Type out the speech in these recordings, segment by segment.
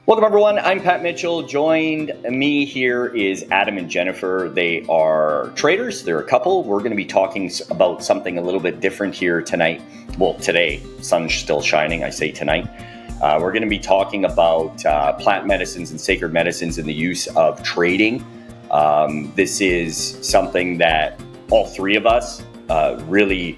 Welcome, everyone. I'm Pat Mitchell. Joined me here is Adam and Jennifer. They are traders. They're a couple. We're going to be talking about something a little bit different here tonight. Well, today, sun's still shining. I say tonight. We're going to be talking about plant medicines and sacred medicines and the use of trading. This is something that all three of us really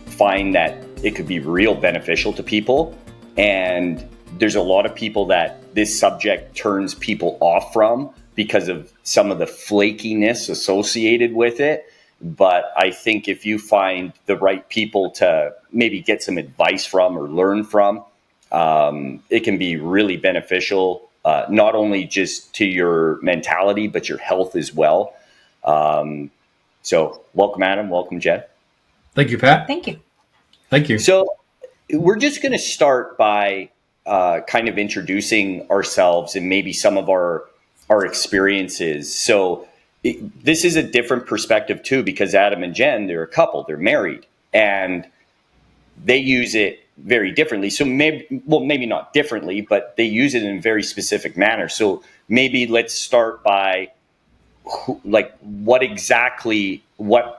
find that it could be real beneficial to people. And there's a lot of people that this subject turns people off from because of some of the flakiness associated with it. But I think if you find the right people to maybe get some advice from or learn from, it can be really beneficial, not only just to your mentality, but your health as well. So welcome, Adam. Welcome, Jen. Thank you, Pat. Thank you. Thank you. So we're just going to start by kind of introducing ourselves and maybe some of our experiences. So this is a different perspective too, because Adam and Jen, they're a couple, they're married, and they use it very differently. So maybe not differently, but they use it in a very specific manner. So maybe let's start by what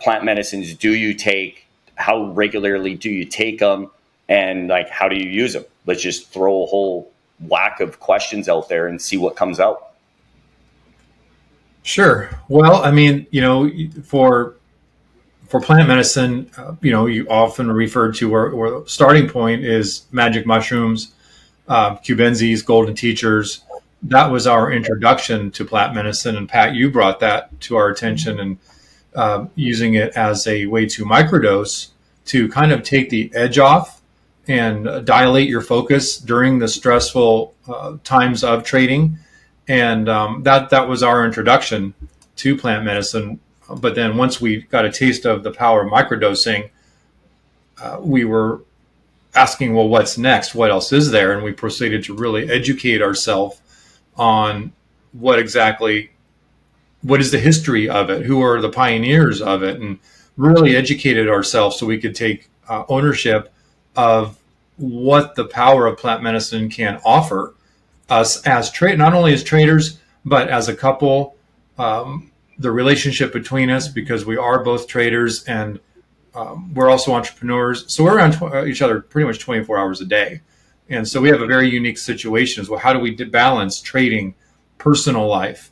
plant medicines do you take? How regularly do you take them? And how do you use them? Let's just throw a whole whack of questions out there and see what comes out. Sure. Well, I mean, for plant medicine, you often refer to or the starting point is magic mushrooms, cubensis, golden teachers. That was our introduction to plant medicine. And Pat, you brought that to our attention and using it as a way to microdose to kind of take the edge off and dilate your focus during the stressful times of trading. And that was our introduction to plant medicine. But then once we got a taste of the power of microdosing, we were asking, well, what's next? What else is there? And we proceeded to really educate ourselves on what is the history of it? Who are the pioneers of it? And really educated ourselves so we could take ownership of what the power of plant medicine can offer us as not only as traders, but as a couple, the relationship between us, because we are both traders and we're also entrepreneurs. So we're around each other pretty much 24 hours a day. And so we have a very unique situation as well. How do we balance trading, personal life,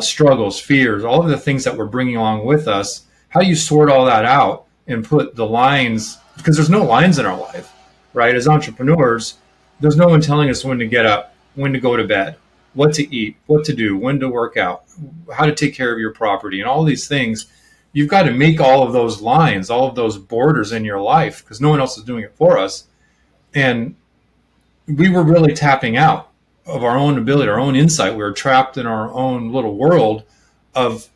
struggles, fears, all of the things that we're bringing along with us? How do you sort all that out and put the lines, because there's no lines in our life, right? As entrepreneurs, there's no one telling us when to get up, when to go to bed, what to eat, what to do, when to work out, how to take care of your property, and all these things. You've got to make all of those lines, all of those borders in your life, because no one else is doing it for us. And we were really tapping out of our own ability, our own insight. We were trapped in our own little world of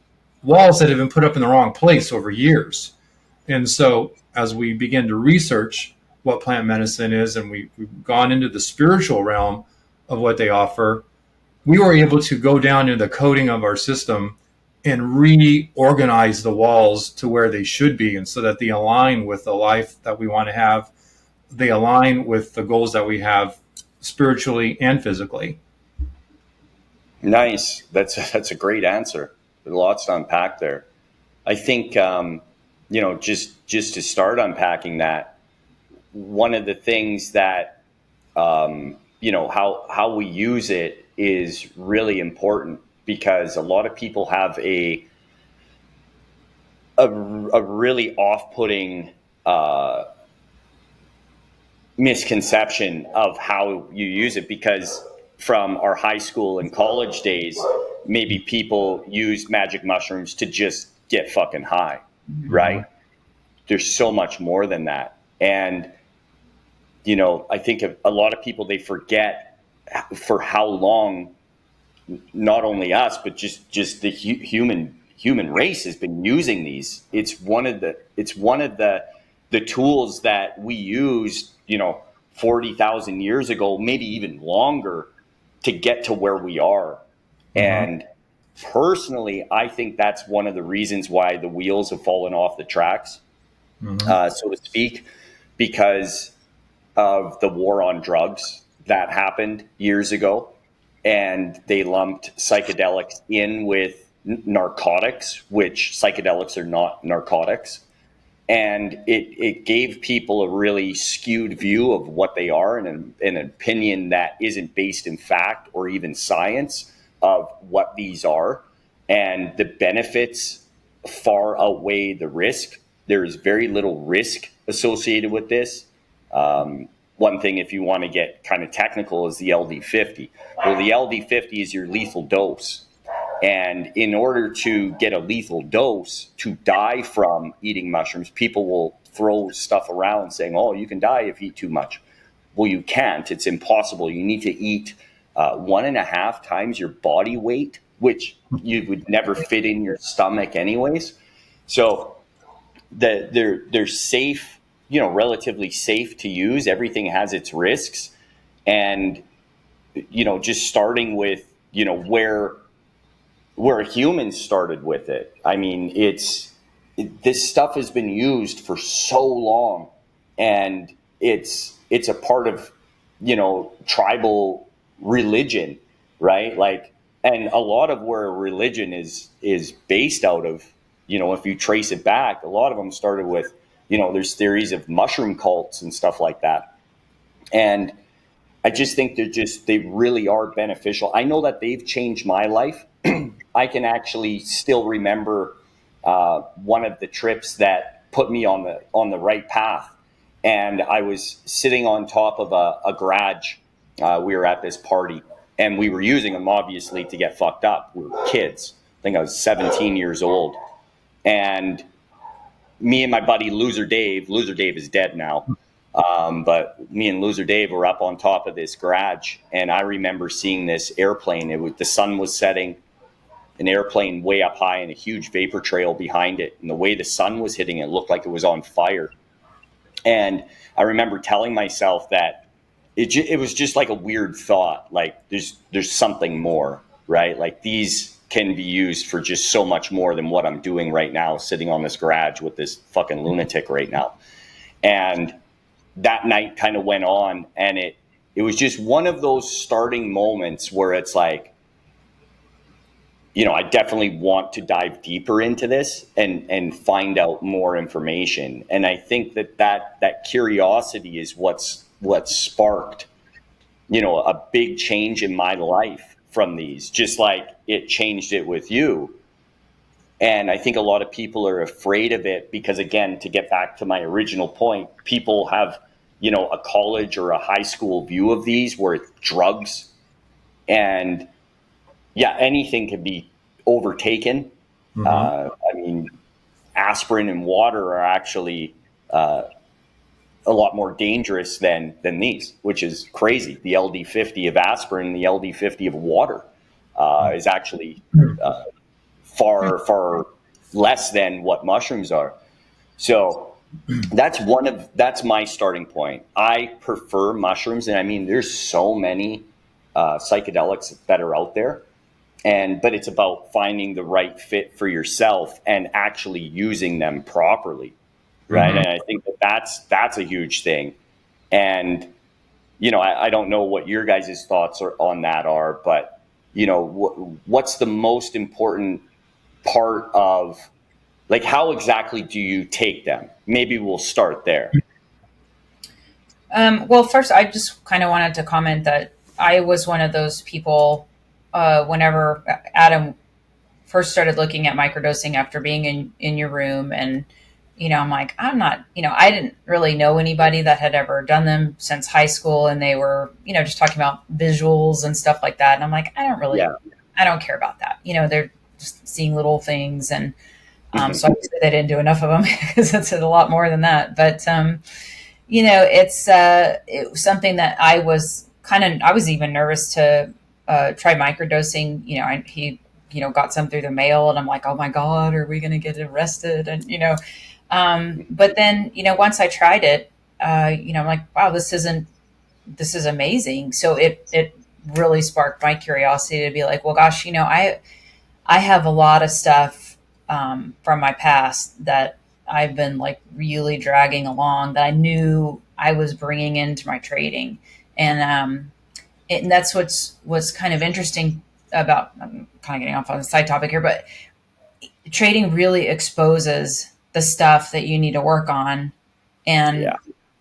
walls that have been put up in the wrong place over years. And so as we began to research what plant medicine is, and we've gone into the spiritual realm of what they offer, we were able to go down into the coding of our system and reorganize the walls to where they should be, and so that they align with the life that we want to have. They align with the goals that we have spiritually and physically. Nice. That's a great answer. There's lots to unpack there. I think, just to start unpacking that, one of the things that, how we use it is really important, because a lot of people have a really off-putting misconception of how you use it, because from our high school and college days, maybe people use magic mushrooms to just get fucking high, right? There's so much more than that. And, I think a lot of people, they forget for how long, not only us, but just the human race has been using these. It's one of the tools that we used, 40,000 years ago, maybe even longer, to get to where we are. Mm-hmm. And personally, I think that's one of the reasons why the wheels have fallen off the tracks, so to speak, because of the war on drugs that happened years ago. and they lumped psychedelics in with narcotics, which psychedelics are not narcotics. And it gave people a really skewed view of what they are, and an opinion that isn't based in fact or even science of what these are. And the benefits far outweigh the risk. There is very little risk associated with this. One thing, if you want to get kind of technical, is the LD50. Well, the LD50 is your lethal dose. And in order to get a lethal dose to die from eating mushrooms, people will throw stuff around saying, oh, you can die if you eat too much. Well, you can't. It's impossible. You need to eat 1.5 times your body weight, which you would never fit in your stomach anyways. So they're safe, relatively safe to use. Everything has its risks. And, just starting with, where humans started with it. I mean, this stuff has been used for so long, and it's a part of, tribal religion, right? Like, and a lot of where religion is based out of, if you trace it back, a lot of them started with, there's theories of mushroom cults and stuff like that. And I just think they really are beneficial. I know that they've changed my life. I can actually still remember one of the trips that put me on the right path. And I was sitting on top of a garage. We were at this party, and we were using them obviously to get fucked up. We were kids. I think I was 17 years old. And me and my buddy Loser Dave is dead now. But me and Loser Dave were up on top of this garage, and I remember seeing this airplane. The sun was setting, an airplane way up high, and a huge vapor trail behind it. And the way the sun was hitting it looked like it was on fire. And I remember telling myself that it was just like a weird thought. Like there's something more, right? Like these can be used for just so much more than what I'm doing right now, sitting on this garage with this fucking lunatic right now. And that night kind of went on, and it was just one of those starting moments where it's like, I definitely want to dive deeper into this and find out more information. And I think that curiosity is what's sparked, a big change in my life from these, just like it changed it with you. And I think a lot of people are afraid of it because, again, to get back to my original point, people have, a college or a high school view of these where it's drugs. And yeah, anything can be overtaken. Mm-hmm. I mean, aspirin and water are actually a lot more dangerous than these, which is crazy. The LD50 of aspirin, the LD50 of water is actually far less than what mushrooms are. So that's my starting point. I prefer mushrooms, and I mean, there's so many psychedelics that are out there, but it's about finding the right fit for yourself and actually using them properly, right? Mm-hmm. And I think that's a huge thing. And I don't know what your guys' thoughts on that are, but what's the most important part of, like, how exactly do you take them? Maybe we'll start there. Well, first, I just kind of wanted to comment that I was one of those people, whenever Adam first started looking at microdosing after being in your room, and, I'm like, I'm not, I didn't really know anybody that had ever done them since high school, and they were, just talking about visuals and stuff like that. And I'm like, I don't care about that. They're just seeing little things, and so obviously they didn't do enough of them because it's a lot more than that. But, it was something that I was even nervous to try microdosing. He got some through the mail, and I'm like, oh my God, are we going to get arrested? And, but then, once I tried it, I'm like, wow, this is amazing. So it really sparked my curiosity to be like, well, gosh, I have a lot of stuff from my past that I've been like really dragging along that I knew I was bringing into my trading. And and that's what's kind of interesting about, I'm kind of getting off on a side topic here, but trading really exposes the stuff that you need to work on. Yeah. And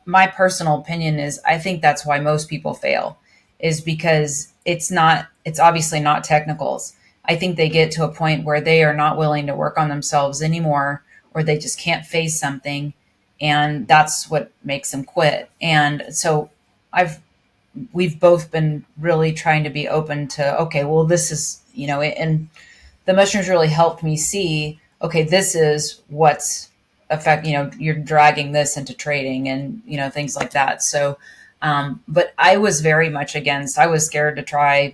my personal opinion is I think that's why most people fail, is because it's obviously not technicals. I think they get to a point where they are not willing to work on themselves anymore, or they just can't face something, and that's what makes them quit. And so I've we've both been really trying to be open to, okay, well, this is, and the mushrooms really helped me see, okay, this is what's you're dragging this into trading, and, things like that. So, but I was very much against, I was scared to try,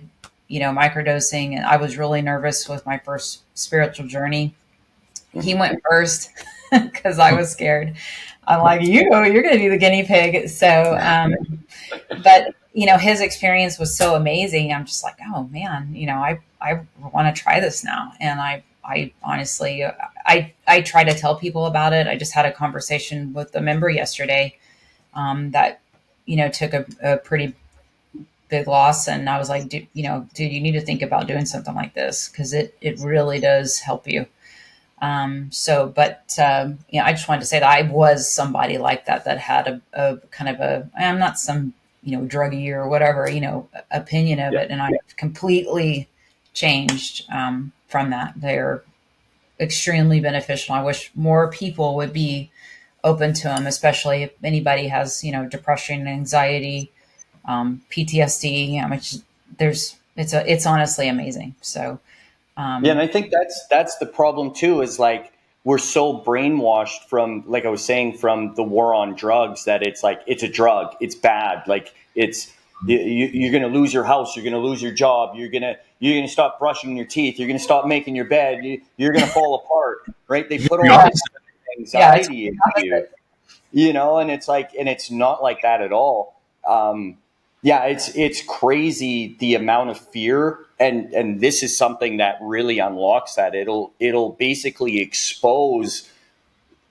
microdosing. And I was really nervous with my first spiritual journey. He went first because I was scared. I'm like, you're going to be the guinea pig. So, but his experience was so amazing. I'm just like, oh man, I want to try this now. And I honestly, I try to tell people about it. I just had a conversation with a member yesterday, that, took a pretty big loss. And I was like, dude, you need to think about doing something like this, because it really does help you. I just wanted to say that I was somebody like that had a kind of I'm not some, druggie or whatever, opinion of it. And I completely changed, from that. They're extremely beneficial. I wish more people would be open to them, especially if anybody has, depression, anxiety, PTSD. It's honestly amazing. So, Yeah, and I think that's the problem too, is like we're so brainwashed from, like I was saying, from the war on drugs, that it's like it's a drug, it's bad, like you're going to lose your house, you're going to lose your job, you're going to stop brushing your teeth, you're going to stop making your bed, you're going to fall apart, right? They put all this anxiety into you, and it's like, and it's not like that at all. Yeah, it's crazy the amount of fear, and this is something that really unlocks that. It'll basically expose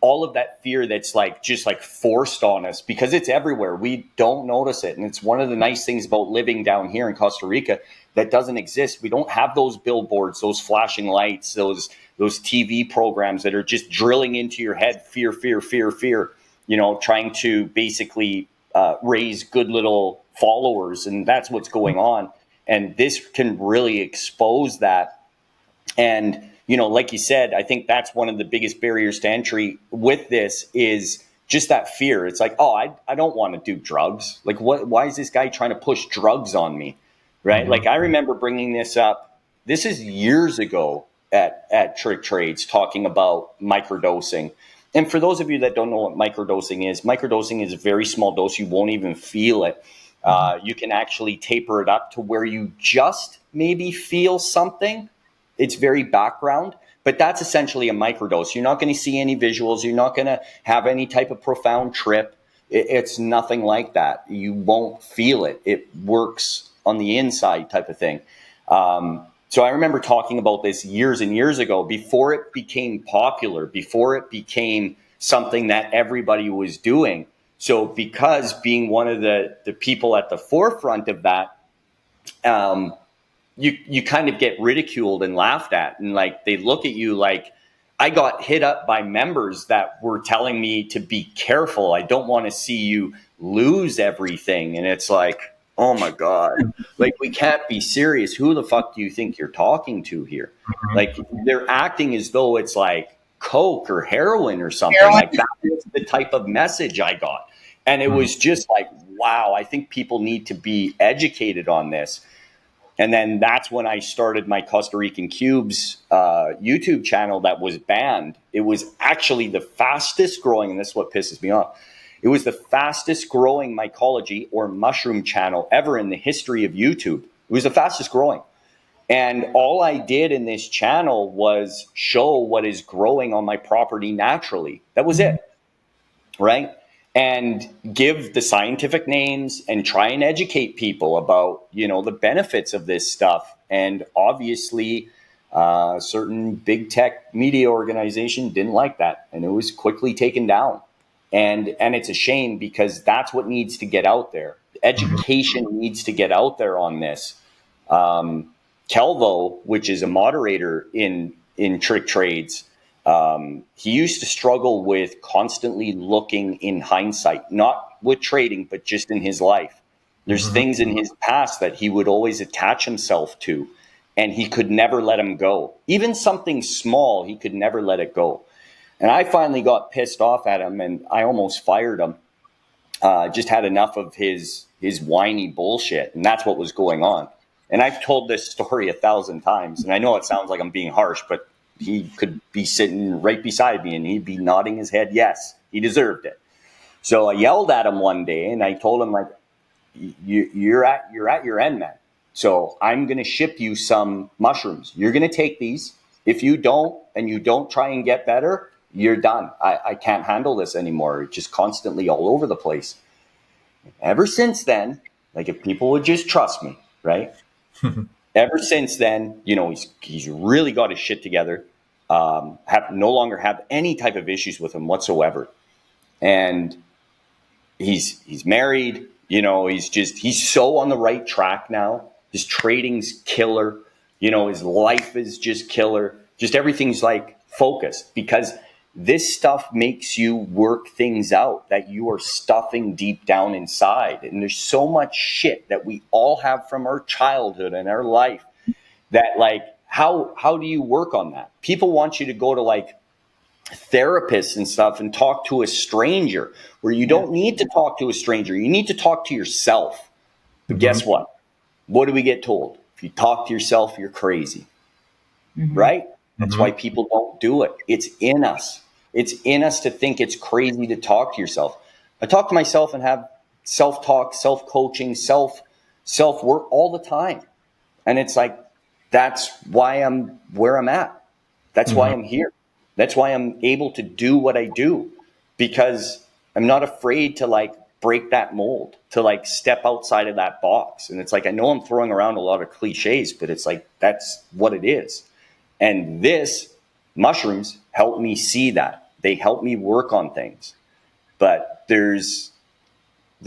all of that fear that's like just like forced on us, because it's everywhere. We don't notice it, and it's one of the nice things about living down here in Costa Rica that doesn't exist. We don't have those billboards, those flashing lights, those TV programs that are just drilling into your head fear, fear, fear, fear. Trying to basically raise good little followers, and that's what's going on. And this can really expose that. And like you said, I think that's one of the biggest barriers to entry with this, is just that fear. It's like, oh, I don't want to do drugs. Like, why is this guy trying to push drugs on me, right? Like, I remember bringing this up, this is years ago, at Trick Trades, talking about microdosing. And for those of you that don't know what microdosing is a very small dose. You won't even feel it. You can actually taper it up to where you just maybe feel something. It's very background, but that's essentially a microdose. You're not going to see any visuals. You're not going to have any type of profound trip. It's nothing like that. You won't feel it. It works on the inside, type of thing. So I remember talking about this years and years ago, before it became popular, before it became something that everybody was doing. So because being one of the people at the forefront of that, you kind of get ridiculed and laughed at, and like they look at you like, I got hit up by members that were telling me to be careful. I don't want to see you lose everything. And it's like, oh my God, like, we can't be serious. Who the fuck do you think you're talking to here? Like, they're acting as though it's like coke or heroin or something. Like, that was the type of message I got. And it was just like, wow, I think people need to be educated on this. And then that's when I started my Costa Rican Cubes YouTube channel that was banned. It was actually the fastest growing, and this is what pisses me off. It was the fastest growing mycology or mushroom channel ever in the history of YouTube. It was the fastest growing. And all I did in this channel was show what is growing on my property naturally. That was it, right? And give the scientific names and try and educate people about, the benefits of this stuff. And obviously, certain big tech media organization didn't like that, and it was quickly taken down. And it's a shame, because that's what needs to get out there. education needs to get out there on this. Kelvo, which is a moderator in trick trades, he used to struggle with constantly looking in hindsight, not with trading, but just in his life. There's things in his past that he would always attach himself to, and he could never let them go. Even something small, he could never let it go. And I finally got pissed off at him, and I almost fired him. Just had enough of his whiny bullshit, and that's what was going on. And I've told this story 1,000 times, and I know it sounds like I'm being harsh, but he could be sitting right beside me, and he'd be nodding his head, yes, he deserved it. So I yelled at him one day, and I told him, like, you're at your end, man. So I'm going to ship you some mushrooms. You're going to take these. If you don't, and you don't try and get better, you're done. I can't handle this anymore. It's just constantly all over the place. Ever since then, like, if people would just trust me, right? Ever since then, you know, he's really got his shit together. No longer have any type of issues with him whatsoever. And he's married, you know, he's so on the right track now. His trading's killer. You know, his life is just killer. Just everything's like focused, because this stuff makes you work things out that you are stuffing deep down inside. And there's so much shit that we all have from our childhood and our life that, like, how do you work on that? People want you to go to, like, therapists and stuff and talk to a stranger, where you don't need to talk to a stranger. You need to talk to yourself. But guess what? What do we get told? If you talk to yourself, you're crazy. Right? That's why people don't do it. It's in us. It's in us to think it's crazy to talk to yourself. I talk to myself and have self-talk, self-coaching, self-work all the time. And it's like, that's why I'm where I'm at. That's why I'm here. That's why I'm able to do what I do, because I'm not afraid to, like, break that mold, to, like, step outside of that box. And it's like, I know I'm throwing around a lot of cliches, but it's like, that's what it is. And mushrooms help me see that. They help me work on things. But there's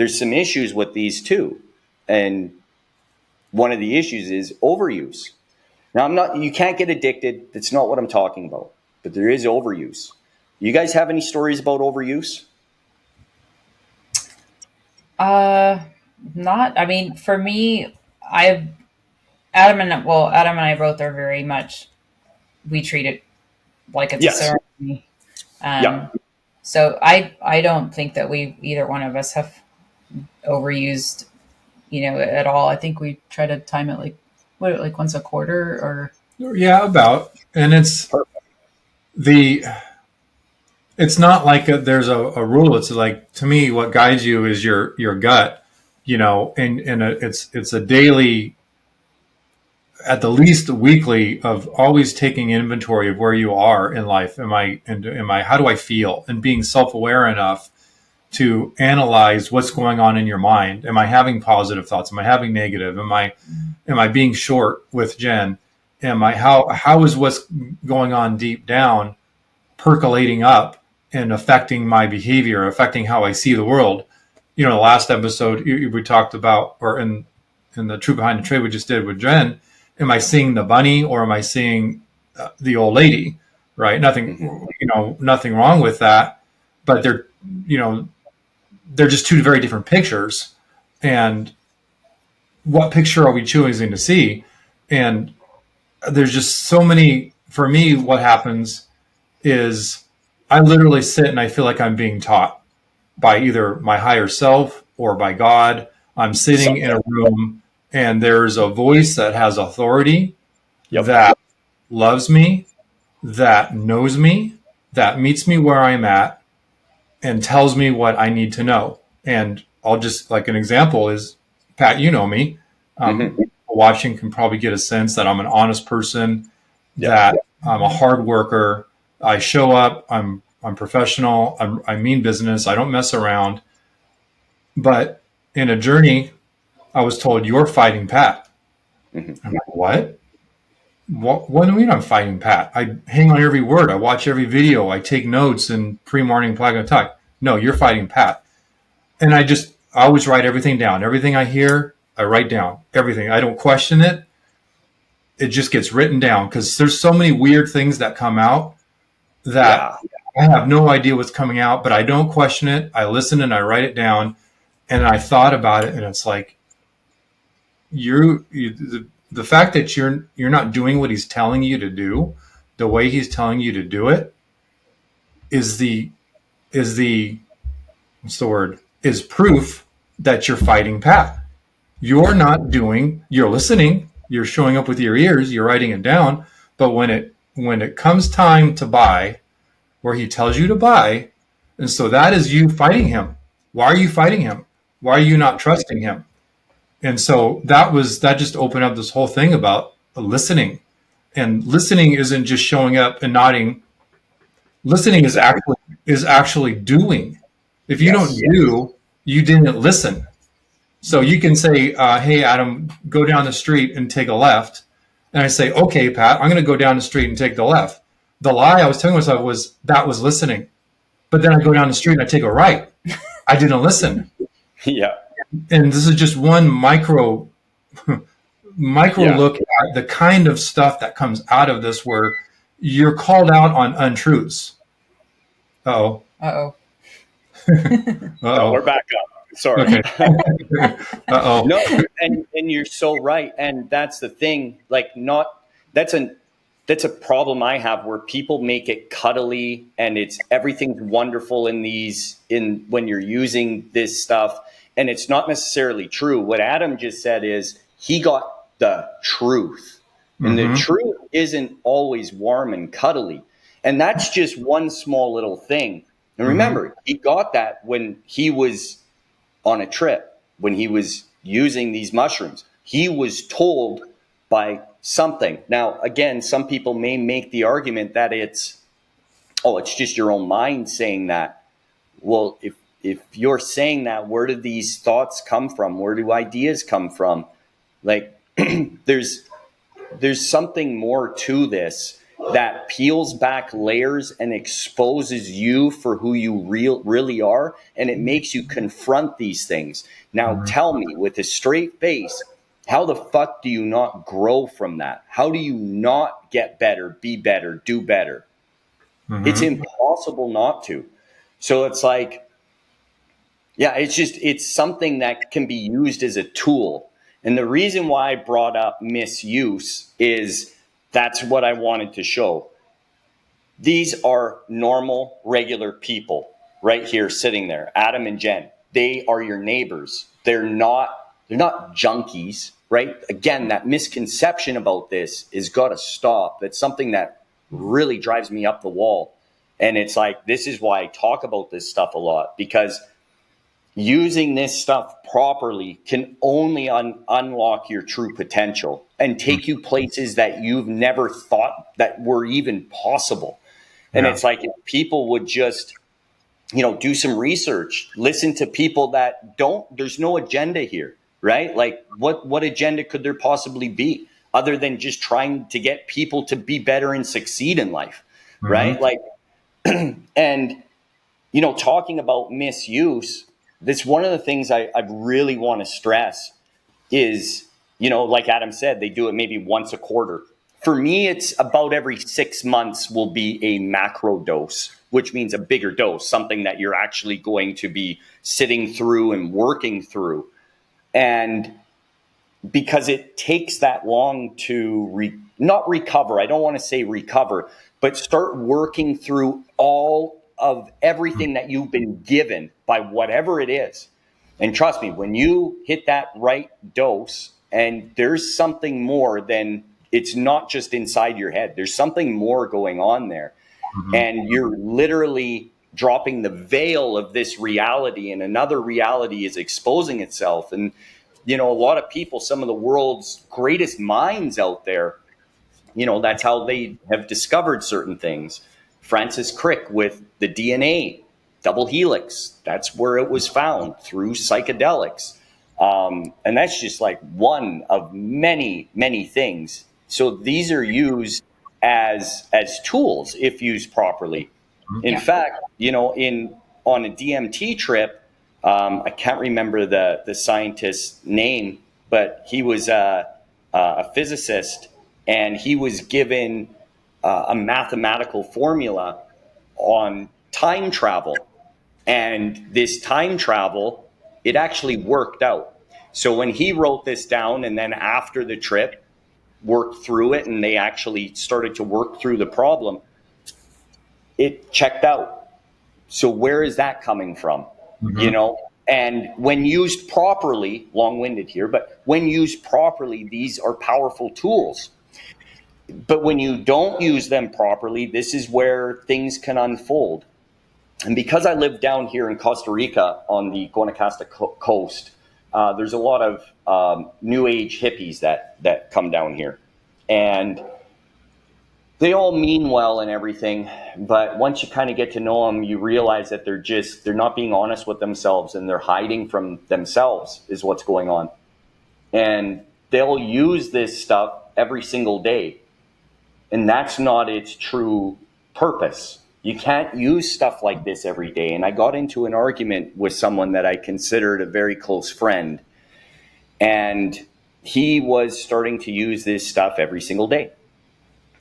some issues with these too. And one of the issues is overuse. Now, you can't get addicted. That's not what I'm talking about. But there is overuse. You guys have any stories about overuse? I mean, for me, Adam and I both are very much, we treat it like it's a ceremony. So I don't think that either one of us have overused, you know, at all. I think we try to time it like once a quarter or. Yeah, about. And it's it's not like there's a rule. It's like, to me, what guides you is your gut, you know, and it's a daily, at the least weekly, of always taking inventory of where you are in life. How do I feel? And being self-aware enough to analyze what's going on in your mind. Am I having positive thoughts? Am I having negative? Am I being short with Jen? How is what's going on deep down percolating up and affecting my behavior, affecting how I see the world? You know, the last episode we talked about, or in the Truth Behind the Trade we just did with Jen, am I seeing the bunny or am I seeing the old lady? Right? Nothing wrong with that, but they're just two very different pictures. And what picture are we choosing to see? And there's just so many. For me, what happens is I literally sit and I feel like I'm being taught by either my higher self or by God. I'm sitting in a room and there's a voice that has authority, that loves me, that knows me, that meets me where I'm at and tells me what I need to know. And I'll just, like, an example is, Pat, you know me. Watching can probably get a sense that I'm an honest person, that I'm a hard worker. I show up. I'm professional. I mean business. I don't mess around. But in a journey, I was told, you're fighting Pat. I'm like, what? What do you mean I'm fighting Pat? I hang on every word. I watch every video. I take notes and pre-morning plug and talk. No, you're fighting Pat. And I always write everything down. Everything I hear, I write down. Everything. I don't question it. It just gets written down because there's so many weird things that come out that Yeah. I have no idea what's coming out, but I don't question it. I listen and I write it down, and I thought about it, and it's like the fact that you're not doing what he's telling you to do, the way he's telling you to do it, is the what's the word? Is proof that you're fighting Pat. You're listening, you're showing up with your ears, you're writing it down, but when it comes time to buy, where he tells you to buy, and so that is you fighting him. Why are you fighting him? Why are you not trusting him? And so that just opened up this whole thing about listening. And listening isn't just showing up and nodding. Listening is actually doing. If you don't do, you didn't listen. So you can say, hey, Adam, go down the street and take a left. And I say, okay, Pat, I'm going to go down the street and take the left. The lie I was telling myself was that was listening. But then I go down the street and I take a right. I didn't listen. Yeah. And this is just one micro look at the kind of stuff that comes out of this where you're called out on untruths. Uh-oh. Uh-oh. Uh-oh. We're back up. Sorry. Okay. Uh-oh. No, and you're so right. And that's the thing, that's a problem I have where people make it cuddly and everything's wonderful in when you're using this stuff. And it's not necessarily true. What Adam just said is he got the truth. And the truth isn't always warm and cuddly. And that's just one small little thing. And remember, he got that when he was on a trip, when he was using these mushrooms. He was told by something. Now, again, some people may make the argument that it's just your own mind saying that. Well, if you're saying that, where do these thoughts come from? Where do ideas come from? Like, there's something more to this that peels back layers and exposes you for who you really are, and it makes you confront these things. Now, tell me, with a straight face, how the fuck do you not grow from that? How do you not get better, be better, do better? It's impossible not to. So it's like, it's something that can be used as a tool. And the reason why I brought up misuse is that's what I wanted to show. These are normal, regular people right here sitting there, Adam and Jen. They are your neighbors. They're not junkies, right? Again, that misconception about this is got to stop. That's something that really drives me up the wall. And it's like, this is why I talk about this stuff a lot, because using this stuff properly can only unlock your true potential and take you places that you've never thought that were even possible. And it's like, if people would just, do some research, listen to people that there's no agenda here, right? Like what agenda could there possibly be other than just trying to get people to be better and succeed in life, right? Like, and, talking about misuse, that's one of the things I really want to stress is, like Adam said, they do it maybe once a quarter. For me, it's about every 6 months will be a macro dose, which means a bigger dose, something that you're actually going to be sitting through and working through. And because it takes that long to not recover, I don't want to say recover, but start working through all of everything that you've been given by whatever it is. And trust me, when you hit that right dose, and there's something more than, it's not just inside your head, there's something more going on there. And you're literally dropping the veil of this reality, and another reality is exposing itself. And, a lot of people, some of the world's greatest minds out there, that's how they have discovered certain things. Francis Crick with the DNA, double helix, that's where it was found, through psychedelics. And that's just like one of many, many things. So these are used as tools if used properly. In fact, on a DMT trip, I can't remember the scientist's name, but he was a physicist, and he was given a mathematical formula on time travel. And this time travel, it actually worked out. So when he wrote this down, and then after the trip, worked through it, and they actually started to work through the problem, it checked out. So where is that coming from? Mm-hmm. And when used properly, long-winded here, but when used properly, these are powerful tools. But when you don't use them properly, this is where things can unfold. And because I live down here in Costa Rica on the Guanacaste coast, there's a lot of new age hippies that come down here. And they all mean well and everything, but once you kind of get to know them, you realize that they're not being honest with themselves, and they're hiding from themselves is what's going on. And they'll use this stuff every single day, and that's not its true purpose. You can't use stuff like this every day. And I got into an argument with someone that I considered a very close friend, and he was starting to use this stuff every single day,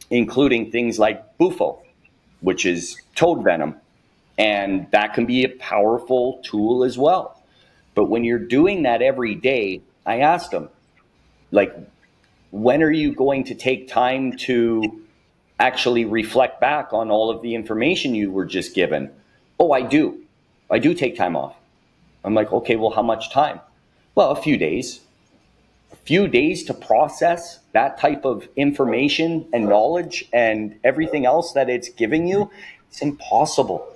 including things like bufo, which is toad venom. And that can be a powerful tool as well. But when you're doing that every day, I asked him, like, when are you going to take time to actually reflect back on all of the information you were just given? Oh, I do. I do take time off. I'm like, okay, well, how much time? Well, a few days. A few days to process that type of information and knowledge and everything else that it's giving you, it's impossible.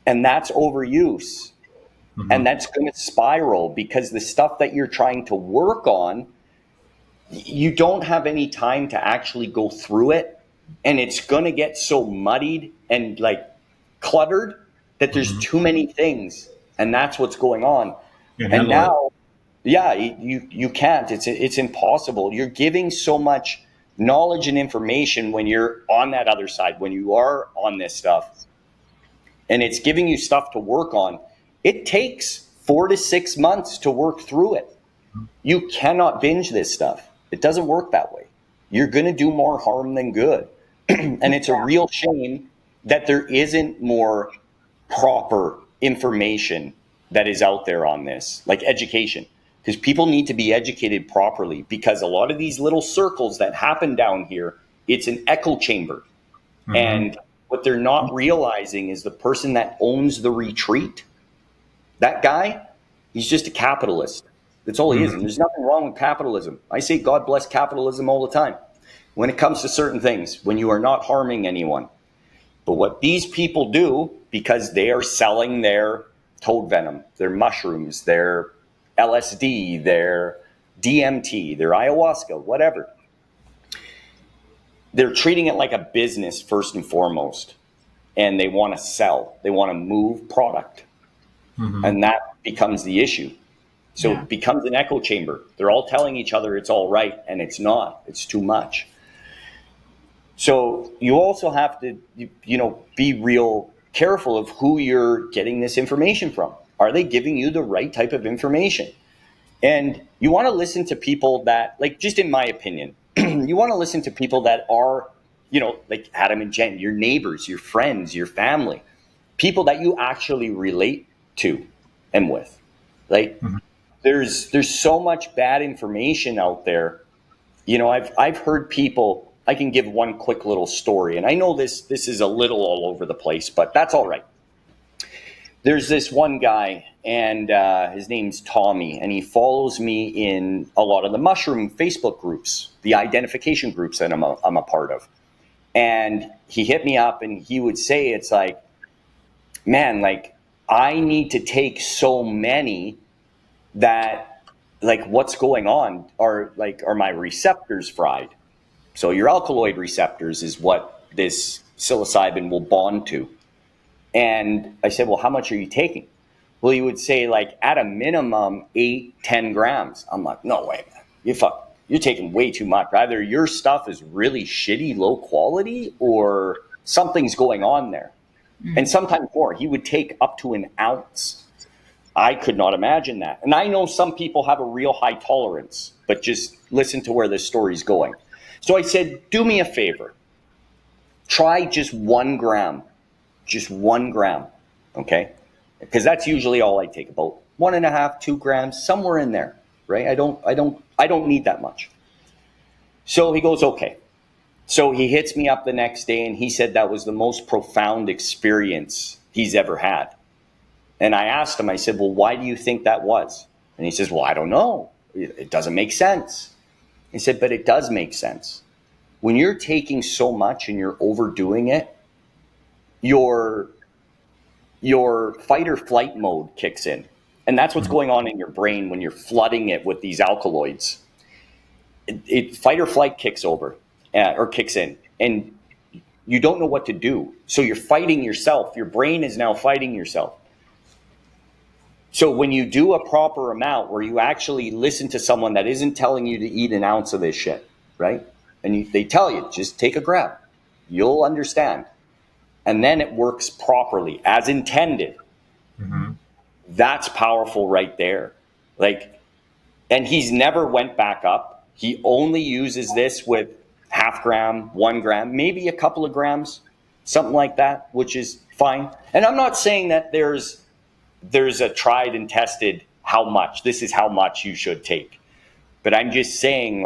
And that's overuse. Mm-hmm. And that's going to spiral, because the stuff that you're trying to work on, you don't have any time to actually go through it. And it's going to get so muddied and like cluttered that there's too many things. And that's what's going on. And now, yeah, you can't. It's impossible. You're giving so much knowledge and information when you're on that other side, when you are on this stuff, and it's giving you stuff to work on. It takes 4 to 6 months to work through it. You cannot binge this stuff. It doesn't work that way. You're going to do more harm than good. And it's a real shame that there isn't more proper information that is out there on this, like education. Because people need to be educated properly, because a lot of these little circles that happen down here, it's an echo chamber. Mm-hmm. And what they're not realizing is the person that owns the retreat, that guy, he's just a capitalist. That's all he is. And there's nothing wrong with capitalism. I say God bless capitalism all the time when it comes to certain things, when you are not harming anyone. But what these people do, because they are selling their toad venom, their mushrooms, their LSD, their DMT, their ayahuasca, whatever, they're treating it like a business first and foremost. And they want to sell. They want to move product. Mm-hmm. And that becomes the issue. So It becomes an echo chamber. They're all telling each other it's all right, and it's not. It's too much. So you also have to, be real careful of who you're getting this information from. Are they giving you the right type of information? And you want to listen to people that, like, just in my opinion, you want to listen to people that are, like Adam and Jen, your neighbors, your friends, your family, people that you actually relate to and with. Like, there's so much bad information out there. I've heard people. I can give one quick little story, and I know this is a little all over the place, but that's all right. There's this one guy, and his name's Tommy, and he follows me in a lot of the mushroom Facebook groups, the identification groups that I'm a part of. And he hit me up, and he would say, it's like, man, like, I need to take so many that, like, what's going on? Are my receptors fried? So your alkaloid receptors is what this psilocybin will bond to. And I said, well, how much are you taking? Well, he would say, like, at a minimum, 8-10 grams. I'm like, no way, man. You're taking way too much. Either your stuff is really shitty, low quality, or something's going on there. And sometimes more. He would take up to an ounce. I could not imagine that. And I know some people have a real high tolerance, but just listen to where this story's going. So I said, do me a favor. Try just 1 gram. Just 1 gram. Okay? Because that's usually all I take, about 1.5, 2 grams, somewhere in there. Right? I don't need that much. So he goes, okay. So he hits me up the next day and he said that was the most profound experience he's ever had. And I asked him, I said, well, why do you think that was? And he says, well, I don't know. It doesn't make sense. He said, but it does make sense. When you're taking so much and you're overdoing it, your fight or flight mode kicks in. And that's what's going on in your brain when you're flooding it with these alkaloids. Fight or flight kicks in. And you don't know what to do. So you're fighting yourself. Your brain is now fighting yourself. So when you do a proper amount where you actually listen to someone that isn't telling you to eat an ounce of this shit, right? And they tell you, just take a gram. You'll understand. And then it works properly, as intended. Mm-hmm. That's powerful right there. And he's never went back up. He only uses this with 0.5 gram, 1 gram, maybe a couple of grams, something like that, which is fine. And I'm not saying that there's a tried and tested how much, this is how much you should take. But I'm just saying,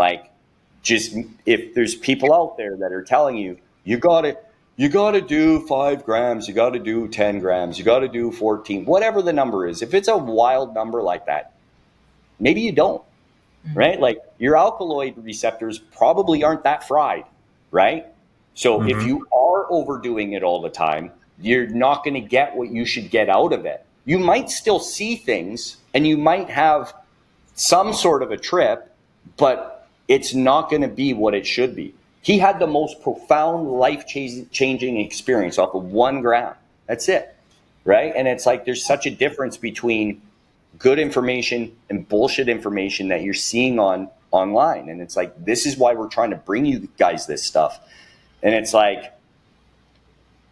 just if there's people out there that are telling you, you gotta do 5 grams, you gotta do 10 grams, you gotta do 14, whatever the number is. If it's a wild number like that, maybe you don't, right? Your alkaloid receptors probably aren't that fried, right? So if you are overdoing it all the time, you're not going to get what you should get out of it. You might still see things and you might have some sort of a trip, but it's not going to be what it should be. He had the most profound life-changing experience off of 1 gram. That's it, right? And it's there's such a difference between good information and bullshit information that you're seeing online. And it's this is why we're trying to bring you guys this stuff. And it's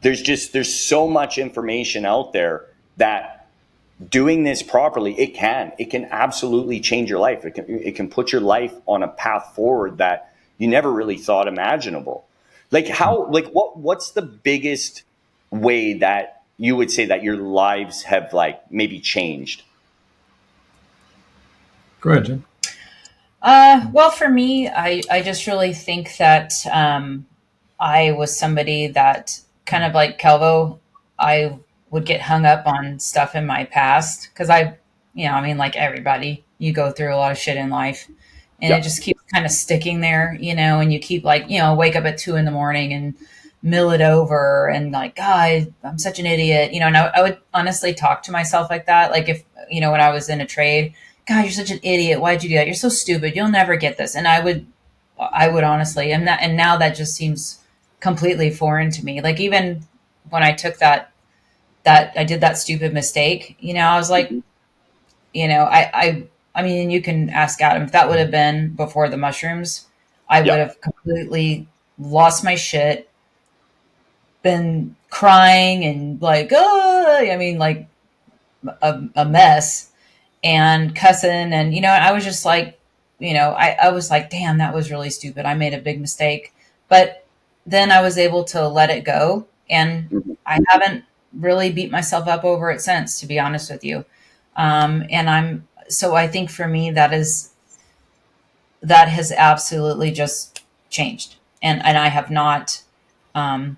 there's so much information out there that doing this properly, it can absolutely change your life. It can put your life on a path forward that you never really thought imaginable. What's the biggest way that you would say that your lives have maybe changed? Go ahead, Jen. Well, for me, I just really think that I was somebody that kind of like Kelvo, I would get hung up on stuff in my past because like everybody, you go through a lot of shit in life and it just keeps kind of sticking there, and you keep wake up at 2 a.m. and mill it over and God, I'm such an idiot, and I would honestly talk to myself like that. If, when I was in a trade, God, you're such an idiot. Why'd you do that? You're so stupid. You'll never get this. And I would honestly, and now that just seems completely foreign to me. Even when I took that I did that stupid mistake, I was I mean, you can ask Adam, if that would have been before the mushrooms, I would have completely lost my shit, been crying and a mess and cussing. And, I was just I was damn, that was really stupid. I made a big mistake. But then I was able to let it go. And I haven't really beat myself up over it since, to be honest with you. So I think for me, that has absolutely just changed. And I have not, I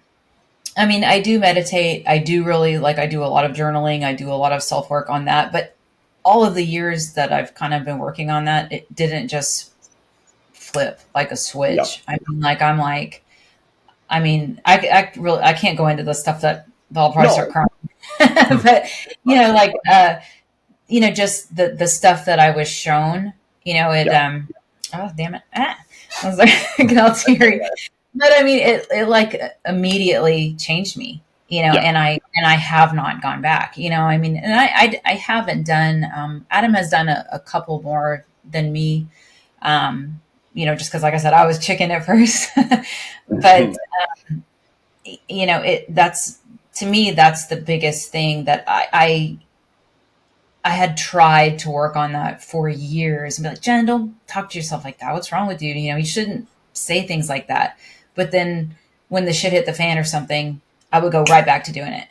do meditate. I do really I do a lot of journaling. I do a lot of self-work on that, but all of the years that I've kind of been working on that, it didn't just flip like a switch. Yep. I can't go into the stuff that I'll probably start crying. But just the stuff that I was shown, oh damn it. I was I'll tear. But it immediately changed me, and I have not gone back, and I haven't done, Adam has done a couple more than me, just cause like I said, I was chicken at first, but, that's, to me, that's the biggest thing that I I had tried to work on that for years and be like, Jen, don't talk to yourself like that. What's wrong with you? You shouldn't say things like that. But then when the shit hit the fan or something, I would go right back to doing it.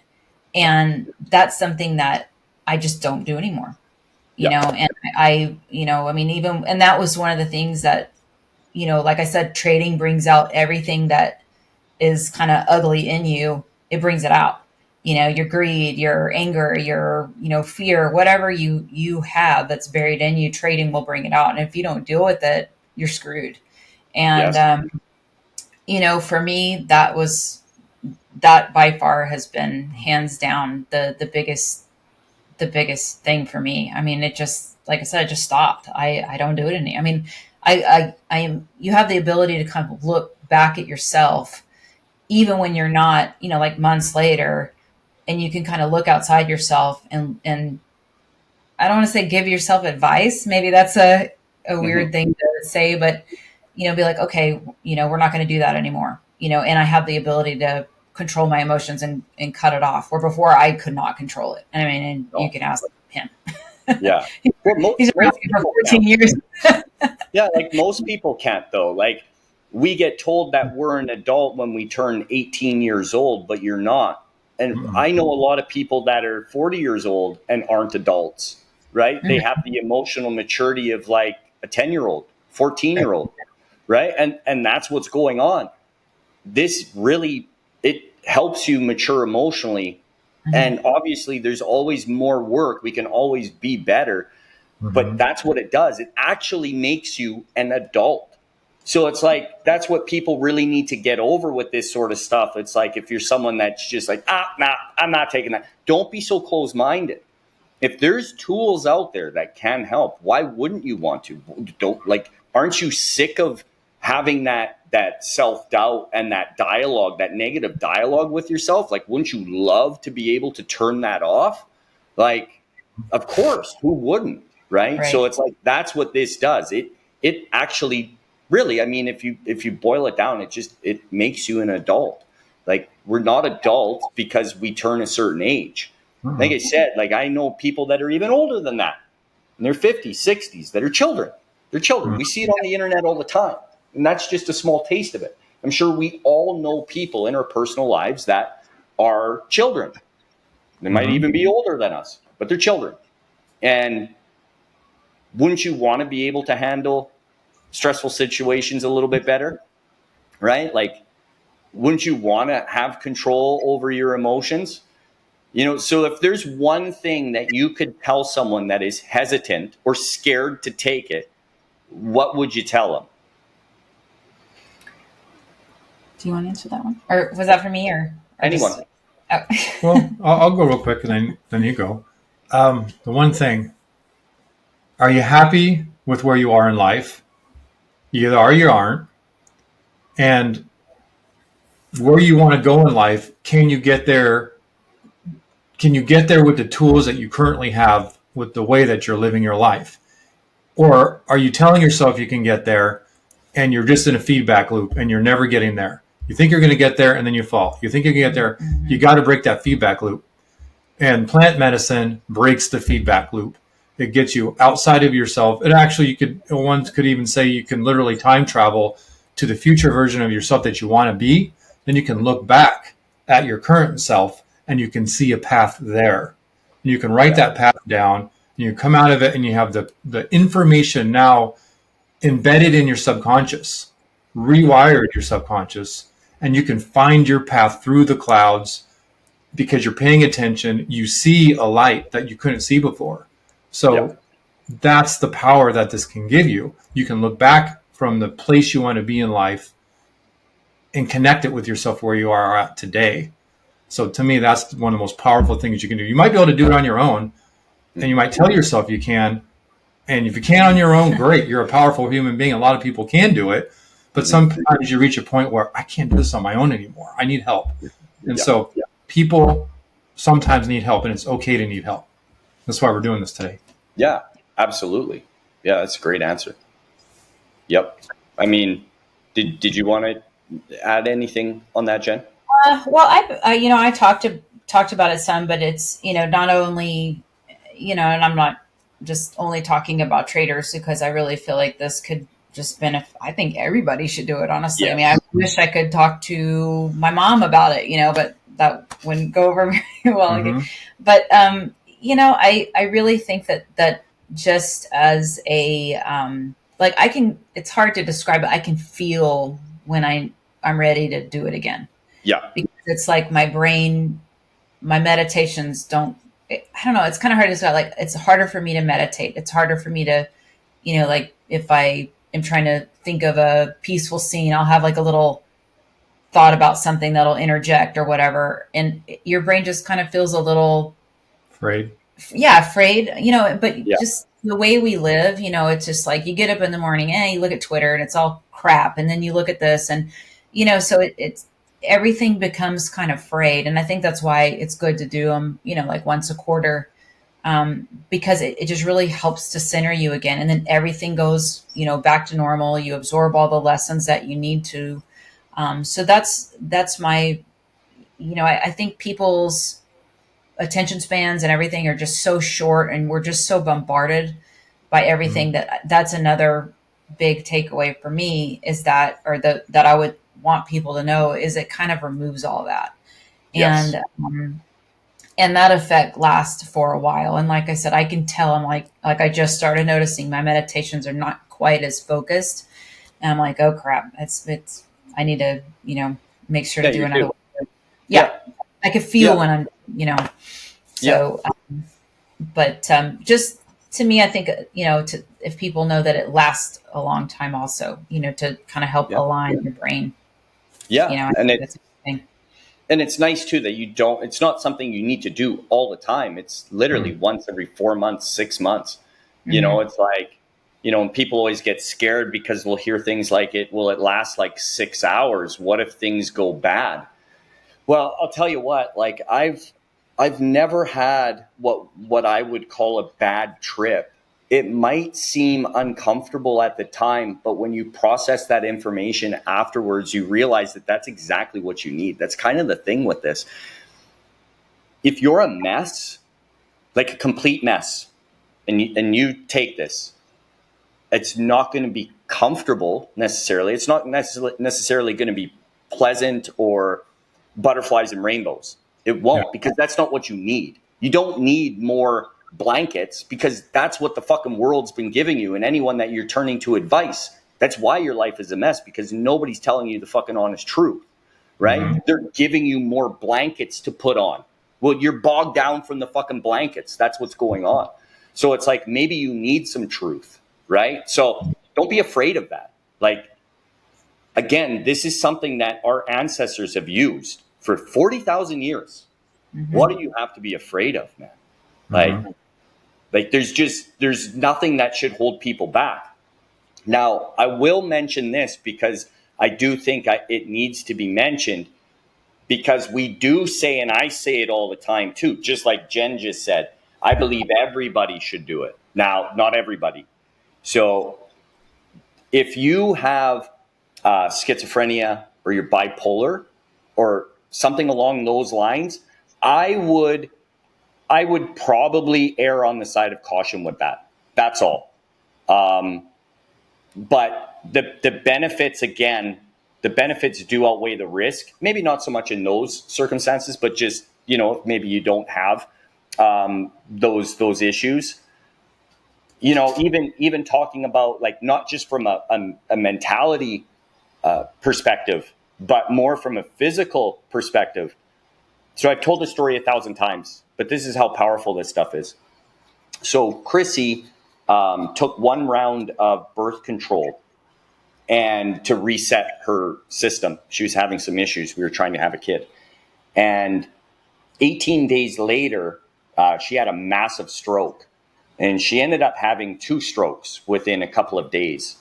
And that's something that I just don't do anymore, and I mean, even, and that was one of the things that, like I said, trading brings out everything that is kind of ugly in you. It brings it out, your greed, your anger, your, fear, whatever you have that's buried in you, trading will bring it out. And if you don't deal with it, you're screwed. And, Yes. For me, that by far has been hands down the biggest thing for me. I mean, it just, like I said, it just stopped. I don't do it anymore. I mean, I am, you have the ability to kind of look back at yourself, even when you're not, like months later, and you can kind of look outside yourself and I don't want to say give yourself advice. Maybe that's a weird thing to say, but, be like, okay, we're not going to do that anymore, and I have the ability to control my emotions and cut it off, where before I could not control it. I mean, and you can ask him. Yeah. Well, He's been asking for 14 years. Yeah, like most people can't though. Like we get told that we're an adult when we turn 18 years old, but you're not. And I know a lot of people that are 40 years old and aren't adults, right? They have the emotional maturity of like a 10-year-old, 14-year-old, right? And that's what's going on. This really, it helps you mature emotionally. And obviously there's always more work. We can always be better. But that's what it does. It actually makes you an adult. So it's like, that's what people really need to get over with this sort of stuff. It's like, if you're someone that's just like, nah, I'm not taking that. Don't be so close-minded. If there's tools out there that can help, why wouldn't you want to? Aren't you sick of having that self-doubt and that dialogue, that negative dialogue with yourself? Like, wouldn't you love to be able to turn that off? Like, of course, who wouldn't? Right. So it's like, that's what this does. It actually really, I mean, if you boil it down, it makes you an adult. Like, we're not adults because we turn a certain age. Like I said, like I know people that are even older than that, in their 50s, 60s, that are children. They're children. We see it on the internet all the time. And that's just a small taste of it. I'm sure we all know people in our personal lives that are children. They might even be older than us, but they're children. And wouldn't you want to be able to handle stressful situations a little bit better? Right? Like, wouldn't you want to have control over your emotions? So if there's one thing that you could tell someone that is hesitant or scared to take it, what would you tell them? Do you want to answer that one? Or was that for me or anyone? Well, I'll go real quick and then you go. The one thing, are you happy with where you are in life? You either are or you aren't. And where you want to go in life, can you get there? Can you get there with the tools that you currently have, with the way that you're living your life? Or are you telling yourself you can get there and you're just in a feedback loop and you're never getting there? You think you're going to get there and then you fall. You think you can get there. You got to break that feedback loop. And plant medicine breaks the feedback loop. It gets you outside of yourself. It actually, one could even say you can literally time travel to the future version of yourself that you want to be. Then you can look back at your current self and you can see a path there. And you can write that path down and you come out of it and you have the information now embedded in your subconscious, rewired your subconscious, and you can find your path through the clouds because you're paying attention. You see a light that you couldn't see before. So that's the power that this can give you. You can look back from the place you want to be in life and connect it with yourself where you are at today. So to me, that's one of the most powerful things you can do. You might be able to do it on your own, and you might tell yourself you can. And if you can on your own, great. You're a powerful human being. A lot of people can do it. But sometimes you reach a point where I can't do this on my own anymore. I need help. And so people sometimes need help, and it's okay to need help. That's why we're doing this today. Yeah, absolutely. Yeah, that's a great answer. Yep. I mean, did you want to add anything on that, Jen? Well, I talked about it some, but it's, not only, and I'm not just only talking about traders, because I really feel like this could just benefit. I think everybody should do it, honestly. I mean, I Yes. wish I could talk to my mom about it, but that wouldn't go over very well. Mm-hmm. But, I really think that just as a, like it's hard to describe it. I can feel when I'm ready to do it again, Yeah. because it's like my brain, my meditations I don't know. It's kind of hard to describe. Like, it's harder for me to meditate. It's harder for me to, like if I am trying to think of a peaceful scene, I'll have like a little thought about something that'll interject or whatever. And your brain just kind of feels a little, Afraid. yeah, afraid, but Yeah. just the way we live, it's just like you get up in the morning and you look at Twitter and it's all crap. And then you look at this and, so it's everything becomes kind of frayed. And I think that's why it's good to do them, like once a quarter, because it just really helps to center you again. And then everything goes, back to normal. You absorb all the lessons that you need to. So that's my, I think people's attention spans and everything are just so short, and we're just so bombarded by everything, Mm-hmm. that's another big takeaway for me, is that, or that I would want people to know, is it kind of removes all that. Yes. And that effect lasts for a while. And like I said, I can tell, I'm like I just started noticing my meditations are not quite as focused. And I'm like, oh crap, it's, I need to, make sure to Yeah, do you another do. one. Yeah. Yeah. I could feel Yeah. when I'm, Yeah. so, but just to me, I think, if people know that it lasts a long time also, to kind of help Yeah. align your brain, Yeah. I And think that's interesting. it's nice too that it's not something you need to do all the time. It's literally once every 4 months, 6 months. Mm-hmm. It's like, and people always get scared because we'll hear things like will it last like 6 hours? What if things go bad? Well, I'll tell you what, like I've never had what I would call a bad trip. It might seem uncomfortable at the time, but when you process that information afterwards, you realize that that's exactly what you need. That's kind of the thing with this. If you're a mess, like a complete mess, and you take this, it's not going to be comfortable necessarily. It's not necessarily going to be pleasant or butterflies and rainbows. It Yeah. won't, because that's not what you need. You don't need more blankets, because that's what the fucking world's been giving you. And anyone that you're turning to advice, that's why your life is a mess, because nobody's telling you the fucking honest truth, right? Mm-hmm. They're giving you more blankets to put on. Well, you're bogged down from the fucking blankets. That's what's going on. So it's like, maybe you need some truth, right? So don't be afraid of that. Like, again, this is something that our ancestors have used for 40,000 years. Mm-hmm. What do you have to be afraid of, man? Mm-hmm. Like there's nothing that should hold people back. Now, I will mention this because I do think it needs to be mentioned, because we do say, and I say it all the time too, just like Jen just said, I believe everybody should do it. Now, not everybody. So if you have schizophrenia, or you're bipolar, or something along those lines, I would probably err on the side of caution with that. That's all. But the benefits, again, the benefits do outweigh the risk. Maybe not so much in those circumstances, but just, maybe you don't have those issues. Even talking about, like, not just from a mentality perspective, but more from a physical perspective. So I've told the story 1,000 times, but this is how powerful this stuff is. So Chrissy took one round of birth control and to reset her system. She was having some issues. We were trying to have a kid. And 18 days later, she had a massive stroke. And she ended up having 2 strokes within a couple of days.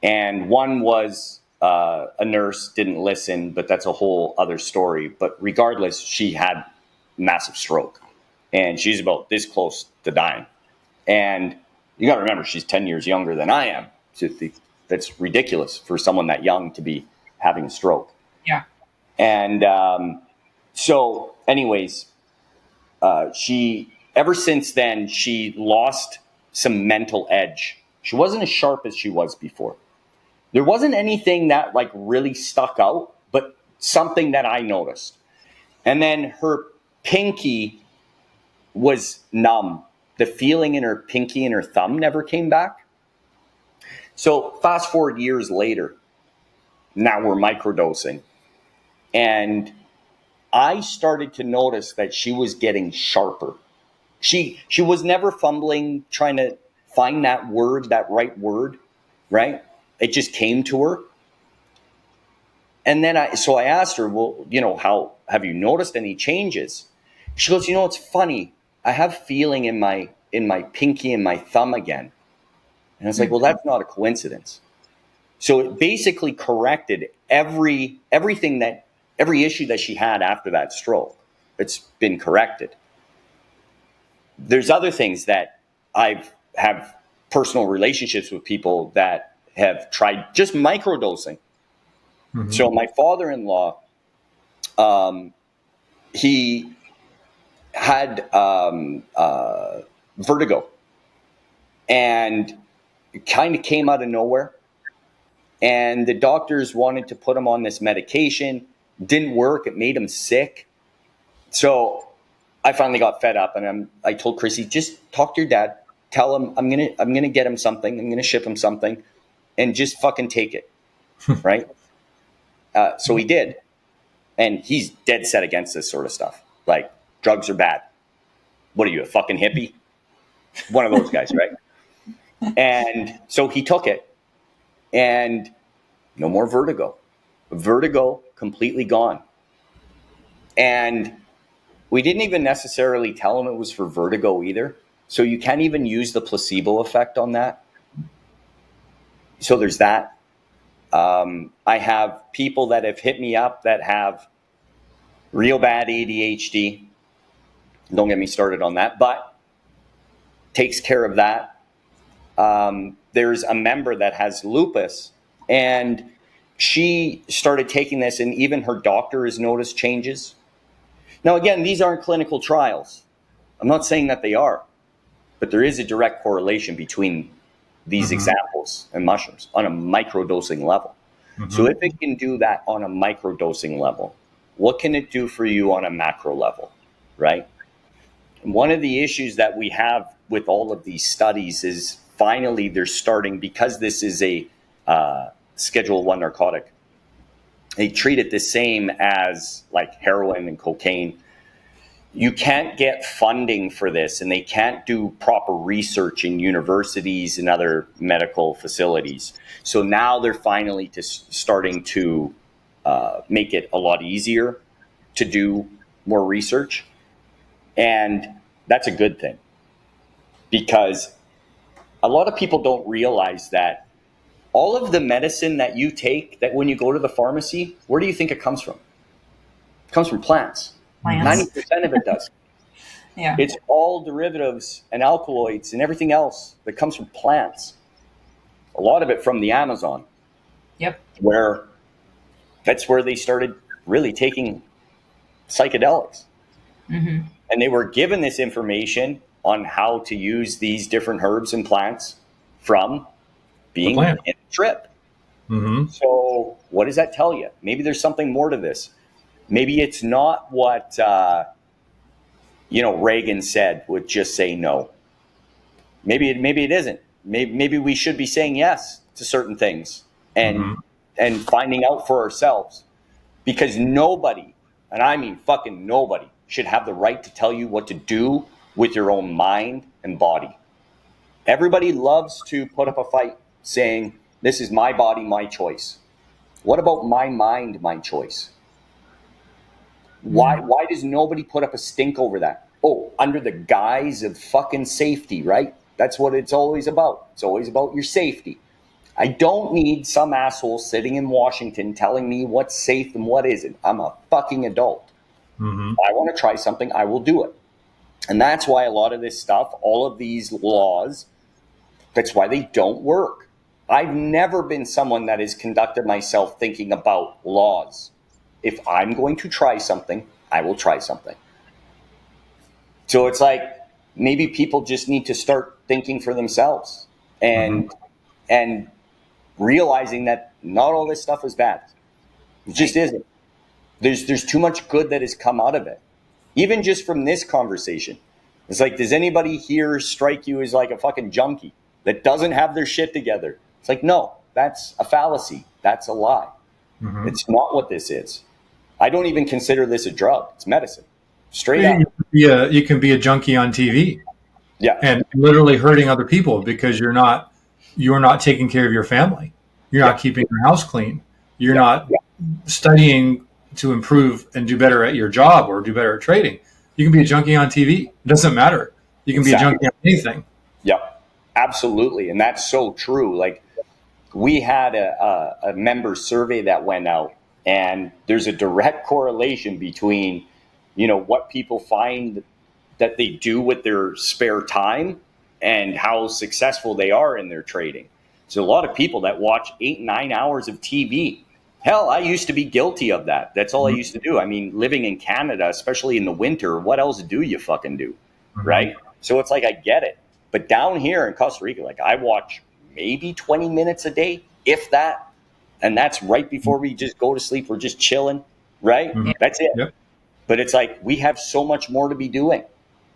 And one was a nurse didn't listen, but that's a whole other story. But regardless, she had massive stroke. And she's about this close to dying. And you got to remember, she's 10 years younger than I am. So that's ridiculous for someone that young to be having a stroke. Yeah. And so anyways, she ever since then, she lost some mental edge. She wasn't as sharp as she was before. There wasn't anything that like really stuck out, but something that I noticed. And then her pinky was numb. The feeling in her pinky and her thumb never came back. So fast forward years later, now we're microdosing. And I started to notice that she was getting sharper. She was never fumbling, trying to find that word, that right word, right? It just came to her. And then I asked her, well, how have you noticed any changes? She goes, it's funny. I have feeling in my pinky and my thumb again. And I was like, well, that's not a coincidence. So it basically corrected every issue that she had after that stroke. It's been corrected. There's other things that have personal relationships with people that have tried just microdosing. Mm-hmm. So my father-in-law, he had vertigo, and it kind of came out of nowhere. And the doctors wanted to put him on this medication. Didn't work. It made him sick. So I finally got fed up, and I told Chrissy, just talk to your dad. Tell him I'm gonna get him something. I'm gonna ship him something, and just fucking take it, right? So he did, and he's dead set against this sort of stuff. Like, drugs are bad. What are you, a fucking hippie? One of those guys, right? And so he took it, and no more vertigo. Vertigo completely gone. And we didn't even necessarily tell him it was for vertigo either. So you can't even use the placebo effect on that. So there's that. I have people that have hit me up that have real bad ADHD. Don't get me started on that, but takes care of that. There's a member that has lupus, and she started taking this, and even her doctor has noticed changes. Now, again, these aren't clinical trials. I'm not saying that they are, but there is a direct correlation between these examples and mushrooms on a microdosing level. Mm-hmm. So if it can do that on a microdosing level, what can it do for you on a macro level, right? And one of the issues that we have with all of these studies is finally they're starting, because this is a Schedule 1 narcotic, they treat it the same as like heroin and cocaine. You can't get funding for this, and they can't do proper research in universities and other medical facilities. So now they're finally starting to make it a lot easier to do more research. And that's a good thing, because a lot of people don't realize that all of the medicine that you take, that when you go to the pharmacy, where do you think it comes from? It comes from plants. 90% of it does. Yeah. It's all derivatives and alkaloids and everything else that comes from plants. A lot of it from the Amazon. Yep. That's where they started really taking psychedelics. Mm-hmm. And they were given this information on how to use these different herbs and plants from being in a trip. Mm-hmm. So what does that tell you? Maybe there's something more to this. Maybe it's not what Reagan said, would just say no. Maybe it isn't. Maybe we should be saying yes to certain things and finding out for ourselves, because nobody, and I mean fucking nobody, should have the right to tell you what to do with your own mind and body. Everybody loves to put up a fight saying, this is my body, my choice. What about my mind, my choice? Why does nobody put up a stink over that? Oh, under the guise of fucking safety, right? That's what it's always about. It's always about your safety. I don't need some asshole sitting in Washington telling me what's safe and what isn't. I'm a fucking adult. Mm-hmm. I want to try something, I will do it. And that's why a lot of this stuff, all of these laws, that's why they don't work. I've never been someone that has conducted myself thinking about laws. If I'm going to try something, I will try something. So it's like, maybe people just need to start thinking for themselves and realizing that not all this stuff is bad. It just isn't. There's too much good that has come out of it. Even just from this conversation. It's like, does anybody here strike you as like a fucking junkie that doesn't have their shit together? It's like, no, that's a fallacy. That's a lie. It's not what this is. I don't even consider this a drug. It's medicine. Straight up. You can be a junkie on TV. Yeah. And literally hurting other people because you're not taking care of your family. You're not keeping your house clean. You're not studying to improve and do better at your job or do better at trading. You can be a junkie on TV. It doesn't matter. You can be a junkie on anything. Yep, absolutely. And that's so true. Like, we had a member survey that went out, and there's a direct correlation between, what people find that they do with their spare time and how successful they are in their trading. So a lot of people that watch 8-9 hours of TV. Hell, I used to be guilty of that. That's all I used to do. I mean, living in Canada, especially in the winter, what else do you fucking do? Right? So it's like, I get it. But down here in Costa Rica, like, I watch maybe 20 minutes a day, if that. And that's right before we just go to sleep. We're just chilling, right? That's it. Yep. But it's like, we have so much more to be doing.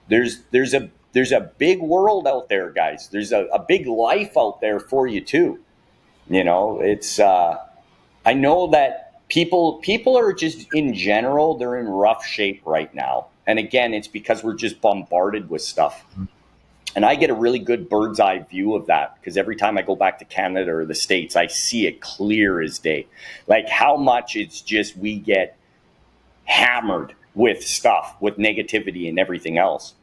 There's a big world out there, guys. There's a big life out there for you too. It's I know that people are just, in general, they're in rough shape right now. And again, it's because we're just bombarded with stuff. And I get a really good bird's eye view of that, because every time I go back to Canada or the States, I see it clear as day. Like, how much it's just, we get hammered with stuff, with negativity and everything else.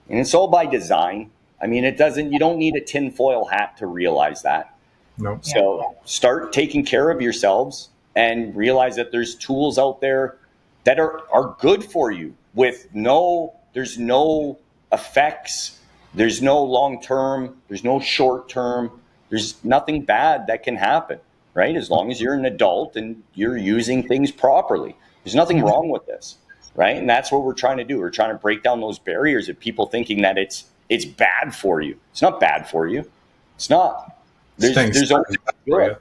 And it's all by design. I mean, you don't need a tinfoil hat to realize that. Nope. So start taking care of yourselves and realize that there's tools out there that are good for you there's no effects. There's no long term. There's no short term. There's nothing bad that can happen, right? As long as you're an adult and you're using things properly. There's nothing wrong with this, right? And that's what we're trying to do. We're trying to break down those barriers of people thinking that it's bad for you. It's not bad for you. It's not. There's always good.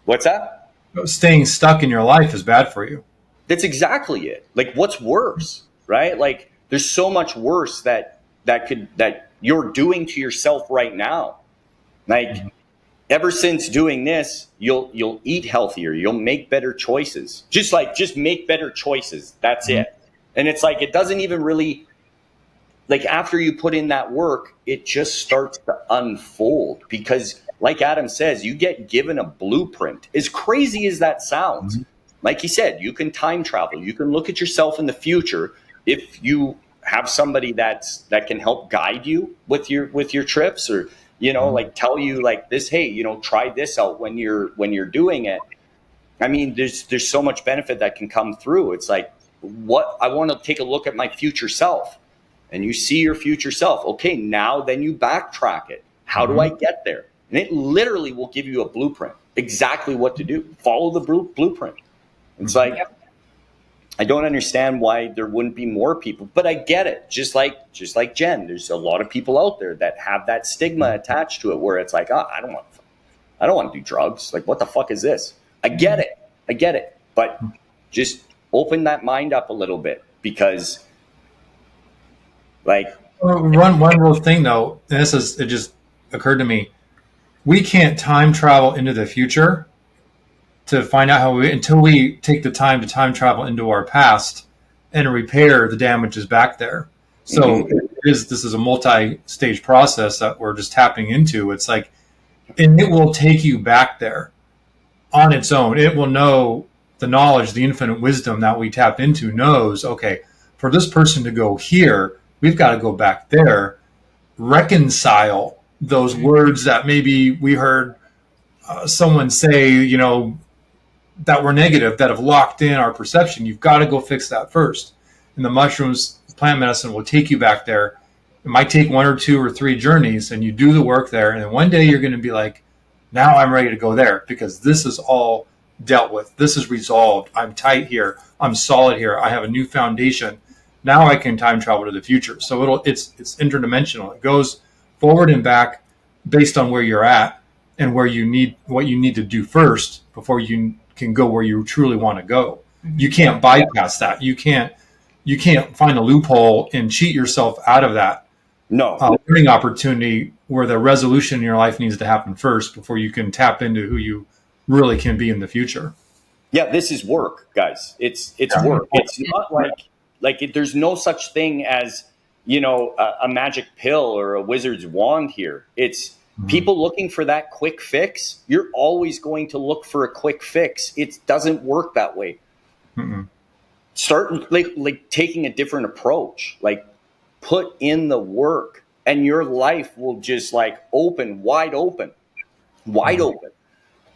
What's that? Staying stuck in your life is bad for you. That's exactly it. Like, what's worse, right? Like, there's so much worse that you're doing to yourself right now. Like, ever since doing this, you'll eat healthier. You'll make better choices. Just make better choices. That's it. And it's like, it doesn't even really, like, after you put in that work, it just starts to unfold, because like Adam says, you get given a blueprint. As crazy as that sounds, like he said, you can time travel. You can look at yourself in the future if you have somebody that can help guide you with your trips, or like tell you like this, hey, try this out when you're doing it. I mean, there's so much benefit that can come through. It's like, what I want to take a look at my future self, and you see your future self. Okay, now then you backtrack it. How do I get there? And it literally will give you a blueprint, exactly what to do. Follow the blueprint. It's like, I don't understand why there wouldn't be more people, but I get it. Just like Jen, there's a lot of people out there that have that stigma attached to it, where it's like, I don't want to do drugs. Like, what the fuck is this? I get it. But just open that mind up a little bit, because like, one little thing though, and it just occurred to me. We can't time travel into the future to find out until we take the time to time travel into our past and repair the damages back there. So this is a multi-stage process that we're just tapping into. It's like, and it will take you back there on its own. It will know the knowledge, the infinite wisdom that we tapped into knows, okay, for this person to go here, we've got to go back there, reconcile those words that maybe we heard someone say, that were negative, that have locked in our perception. You've got to go fix that first. And the mushrooms, plant medicine will take you back there. It might take 1 or 2 or 3 journeys, and you do the work there. And then one day you're going to be like, now I'm ready to go there, because this is all dealt with. This is resolved. I'm tight here. I'm solid here. I have a new foundation. Now I can time travel to the future. So it's interdimensional. It goes forward and back based on where you're at and what you need to do first before you can go where you truly want to go. You can't bypass that. You can't find a loophole and cheat yourself out of that learning opportunity where the resolution in your life needs to happen first before you can tap into who you really can be in the future. Yeah, this is work, guys. It's work. It's not like there's no such thing as, a magic pill or a wizard's wand here. It's people looking for that quick fix. You're always going to look for a quick fix. It doesn't work that way. Mm-mm. Start like taking a different approach. Like put in the work, and your life will just wide open.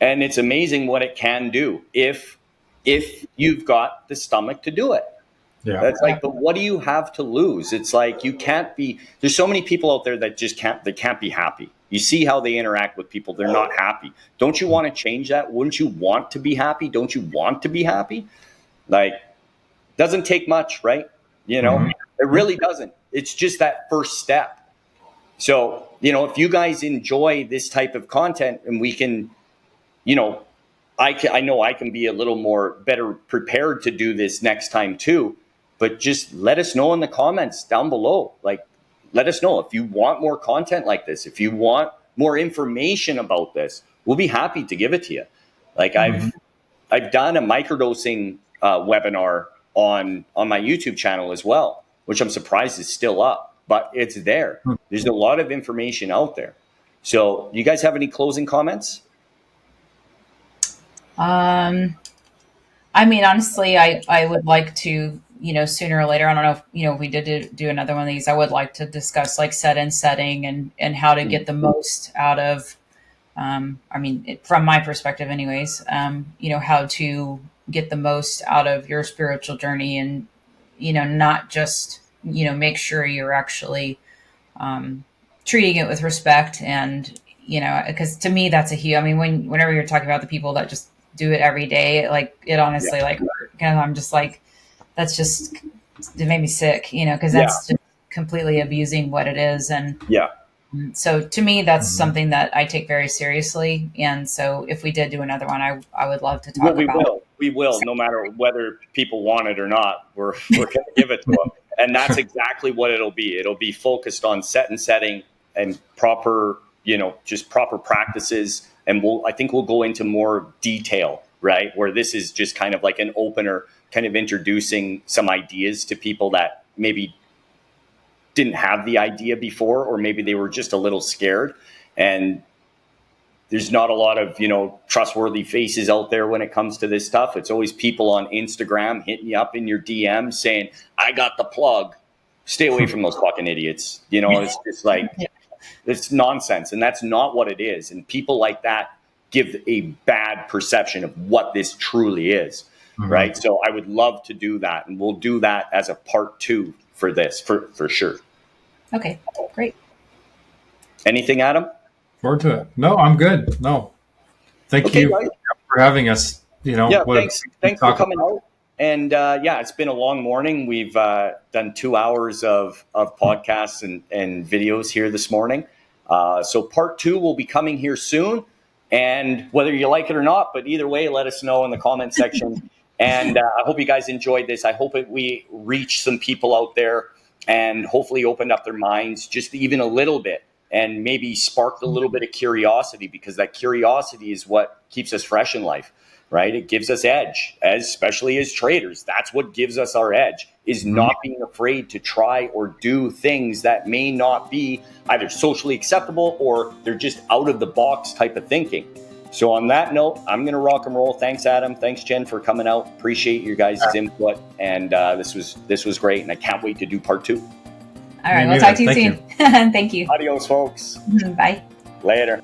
And it's amazing what it can do if you've got the stomach to do it. Yeah. That's but what do you have to lose? It's like you can't be. There's so many people out there that just can't be happy. You see how they interact with people. They're not happy. Don't you want to change that? Wouldn't you want to be happy? Don't you want to be happy? Doesn't take much, right? It really doesn't. It's just that first step. So, if you guys enjoy this type of content and we can, I know I can be a little more better prepared to do this next time too, but just let us know in the comments down below. Let us know if you want more content like this, if you want more information about this, we'll be happy to give it to you. I've done a microdosing webinar on my YouTube channel as well, which I'm surprised is still up, but it's there. There's a lot of information out there. So you guys have any closing comments? Honestly, I would like to, sooner or later, I don't know if, we did do another one of these, I would like to discuss set and setting and how to get the most out of, from my perspective anyways, how to get the most out of your spiritual journey and, not just, make sure you're actually, treating it with respect and, because to me, that's a huge, whenever you're talking about the people that just do it every day, it honestly, I'm just that's just, it made me sick, because that's just completely abusing what it is. And so to me, that's something that I take very seriously. And so if we did do another one, I would love to talk about. We will, no matter whether people want it or not, we're going to give it to them. And that's exactly what it'll be. It'll be focused on set and setting and proper, just proper practices. And I think we'll go into more detail, right? Where this is just kind of like an opener, kind of introducing some ideas to people that maybe didn't have the idea before, or maybe they were just a little scared. And there's not a lot of, trustworthy faces out there when it comes to this stuff. It's always people on Instagram hitting you up in your DMs saying, I got the plug. Stay away from those fucking idiots. It's just it's nonsense. And that's not what it is. And people like that give a bad perception of what this truly is. Right. So I would love to do that. And we'll do that as a part 2 for this, for sure. Okay, great. Anything, Adam? Forward to it. No, I'm good. No. Thank you for having us. Thanks for coming out. And it's been a long morning. We've done 2 hours of podcasts and videos here this morning. So part 2 will be coming here soon. And whether you like it or not, but either way, let us know in the comment section. And I hope you guys enjoyed this. I hope we reached some people out there and hopefully opened up their minds just even a little bit and maybe sparked a little bit of curiosity, because that curiosity is what keeps us fresh in life, right? It gives us edge, especially as traders. That's what gives us our edge, is not being afraid to try or do things that may not be either socially acceptable or they're just out of the box type of thinking. So on that note, I'm going to rock and roll. Thanks, Adam. Thanks, Jen, for coming out. Appreciate your guys' input. And this was great. And I can't wait to do part 2. All right. We'll talk to you soon. Thank you. Adios, folks. Bye. Later.